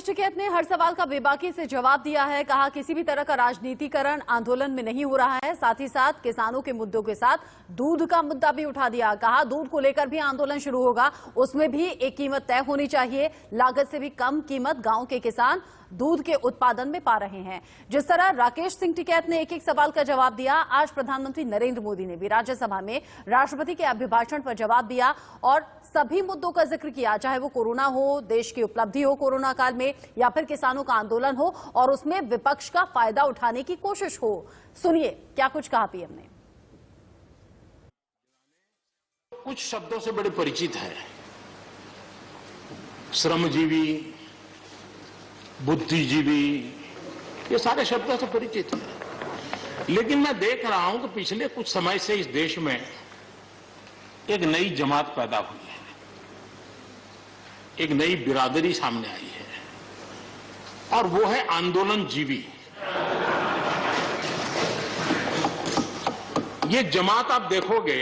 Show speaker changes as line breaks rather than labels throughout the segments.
राकेश टिकैत ने हर सवाल का बेबाकी से जवाब दिया है। कहा किसी भी तरह का राजनीतिकरण आंदोलन में नहीं हो रहा है। साथ ही साथ किसानों के मुद्दों के साथ दूध का मुद्दा भी उठा दिया। कहा दूध को लेकर भी आंदोलन शुरू होगा, उसमें भी एक कीमत तय होनी चाहिए। लागत से भी कम कीमत गांव के किसान दूध के उत्पादन में पा रहे हैं। जिस तरह राकेश सिंह टिकैत ने एक एक सवाल का जवाब दिया, आज प्रधानमंत्री नरेंद्र मोदी ने भी राज्यसभा में राष्ट्रपति के अभिभाषण पर जवाब दिया और सभी मुद्दों का जिक्र किया, चाहे वो कोरोना हो, देश की उपलब्धि हो कोरोना काल में, या फिर किसानों का आंदोलन हो और उसमें विपक्ष का फायदा उठाने की कोशिश हो। सुनिए क्या कुछ कहा पीएम ने।
कुछ शब्दों से बड़े परिचित है, श्रमजीवी, बुद्धिजीवी, ये सारे शब्दों से परिचित है। लेकिन मैं देख रहा हूं कि पिछले कुछ समय से इस देश में एक नई जमात पैदा हुई है, एक नई बिरादरी सामने आई है और वो है आंदोलनजीवी। ये जमात आप देखोगे,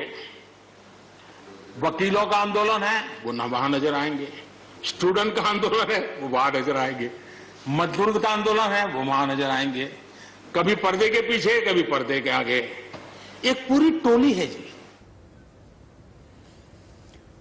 वकीलों का आंदोलन है वो ना वहां नजर आएंगे, स्टूडेंट का आंदोलन है वो वहां नजर आएंगे, मजदूर का आंदोलन है वो वहां नजर आएंगे, कभी पर्दे के पीछे कभी पर्दे के आगे, एक पूरी टोली है जी।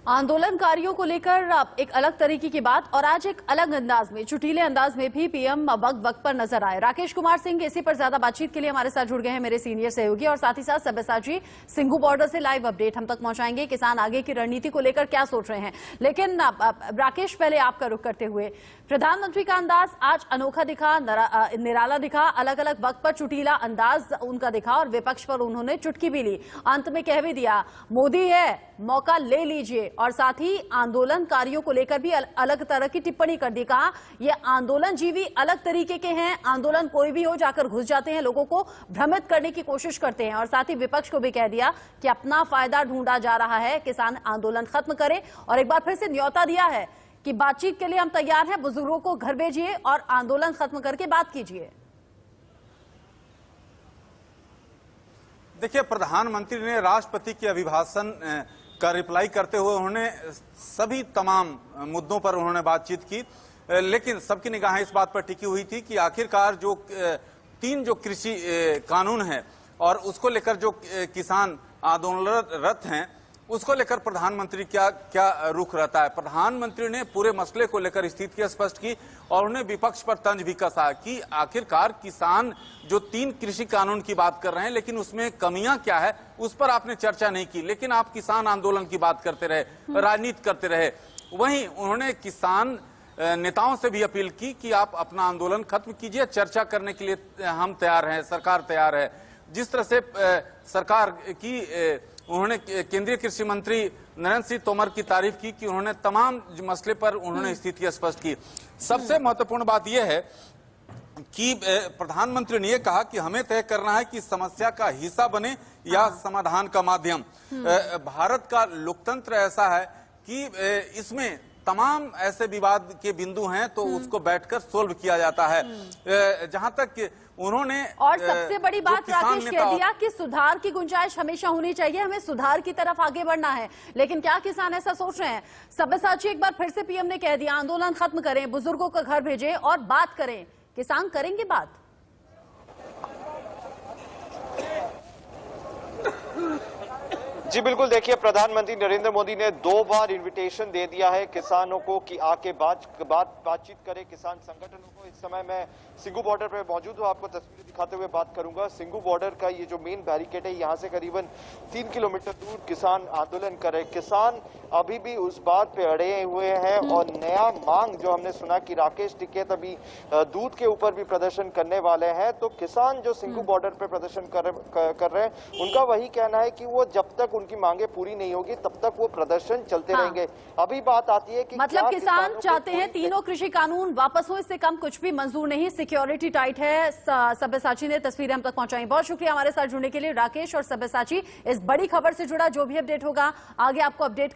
आंदोलनकारियों को लेकर एक अलग तरीके की बात और आज एक अलग अंदाज में, चुटीले अंदाज में भी पीएम वक्त पर नजर आए। राकेश कुमार सिंह इसी पर ज्यादा बातचीत के लिए हमारे साथ जुड़ गए हैं, मेरे सीनियर सहयोगी, और साथ ही साथ सब्यसाची सिंघू बॉर्डर से लाइव अपडेट हम तक पहुंचाएंगे। किसान आगे की रणनीति को लेकर क्या सोच रहे हैं। लेकिन राकेश, पहले आपका रुख करते हुए, प्रधानमंत्री का अंदाज आज अनोखा दिखा, निराला दिखा, अलग अलग वक्त पर चुटीला अंदाज उनका दिखा और विपक्ष पर उन्होंने चुटकी भी ली। अंत में कह भी दिया मोदी है, मौका ले लीजिए, और साथ ही आंदोलनकारियों को लेकर भी अलग तरह की टिप्पणी कर दी। कहा ये आंदोलनजीवी अलग तरीके के हैं, आंदोलन कोई भी हो जाकर घुस जाते हैं, लोगों को भ्रमित करने की कोशिश करते हैं। और साथ ही विपक्ष को भी कह दिया कि अपना फायदा ढूंढा जा रहा है, किसान आंदोलन खत्म करे, और एक बार फिर से न्योता दिया है कि बातचीत के लिए हम तैयार हैं, बुजुर्गों को घर भेजिए और आंदोलन खत्म करके बात कीजिए।
देखिए, प्रधानमंत्री ने राष्ट्रपति के अभिभाषण का रिप्लाई करते हुए उन्होंने सभी तमाम मुद्दों पर उन्होंने बातचीत की, लेकिन सबकी निगाहें इस बात पर टिकी हुई थी कि आखिरकार जो तीन कृषि कानून है और उसको लेकर जो किसान आंदोलनरत हैं उसको लेकर प्रधानमंत्री क्या रुख रहता है। प्रधानमंत्री ने पूरे मसले को लेकर स्थिति स्पष्ट की और उन्हें विपक्ष पर तंज भी कसा कि आखिरकार किसान जो तीन कृषि कानून की बात कर रहे हैं, लेकिन उसमें कमियां क्या है उस पर आपने चर्चा नहीं की, लेकिन आप किसान आंदोलन की बात करते रहे, राजनीति करते रहे। वहीं उन्होंने किसान नेताओं से भी अपील की कि आप अपना आंदोलन खत्म कीजिए, चर्चा करने के लिए हम तैयार हैं, सरकार तैयार है। जिस तरह से सरकार की उन्होंने केंद्रीय कृषि मंत्री नरेंद्र सिंह तोमर की तारीफ की कि उन्होंने तमाम मसले पर उन्होंने स्थिति स्पष्ट की। सबसे महत्वपूर्ण बात यह है कि प्रधानमंत्री ने यह कहा कि हमें तय करना है कि समस्या का हिस्सा बने या समाधान का माध्यम। भारत का लोकतंत्र ऐसा है कि इसमें तमाम ऐसे विवाद के बिंदु हैं तो उसको बैठकर सोल्व किया जाता है। जहां तक उन्होंने
और सबसे बड़ी बात राकेश कह दिया कि सुधार की गुंजाइश हमेशा होनी चाहिए, हमें सुधार की तरफ आगे बढ़ना है। लेकिन क्या किसान ऐसा सोच रहे हैं? सब्यसाची एक बार फिर से पीएम ने कह दिया आंदोलन खत्म करें, बुजुर्गों का घर भेजें और बात करें। किसान करेंगे बात?
जी बिल्कुल, देखिए प्रधानमंत्री नरेंद्र मोदी ने 2 बार इनविटेशन दे दिया है किसानों को कि आके बातचीत करें किसान संगठनों को। इस समय मैं सिंघू बॉर्डर पर मौजूद हूँ, आपको तस्वीरें दिखाते हुए बात करूंगा। सिंघू बॉर्डर का ये जो मेन बैरिकेड है, यहाँ से करीबन 3 किलोमीटर दूर किसान आंदोलन कर रहे। किसान अभी भी उस बात पे अड़े हुए हैं और नया मांग जो हमने सुना कि राकेश टिकैत अभी दूध के ऊपर भी प्रदर्शन करने वाले हैं, तो किसान जो सिंघू बॉर्डर पे प्रदर्शन कर रहे हैं उनका वही कहना है कि वो जब तक उनकी मांगे पूरी नहीं होगी तब तक वो प्रदर्शन चलते रहेंगे। अभी बात आती है कि
मतलब किसान चाहते हैं तीनों कृषि कानून वापस हो, इससे कम कुछ भी मंजूर नहीं, सिक्योरिटी टाइट है। सब्यसाची ने तस्वीरें हम तक पहुंचाई। बहुत शुक्रिया हमारे साथ जुड़ने के लिए राकेश और सब्यसाची। इस बड़ी खबर से जुड़ा जो भी अपडेट होगा आगे आपको अपडेट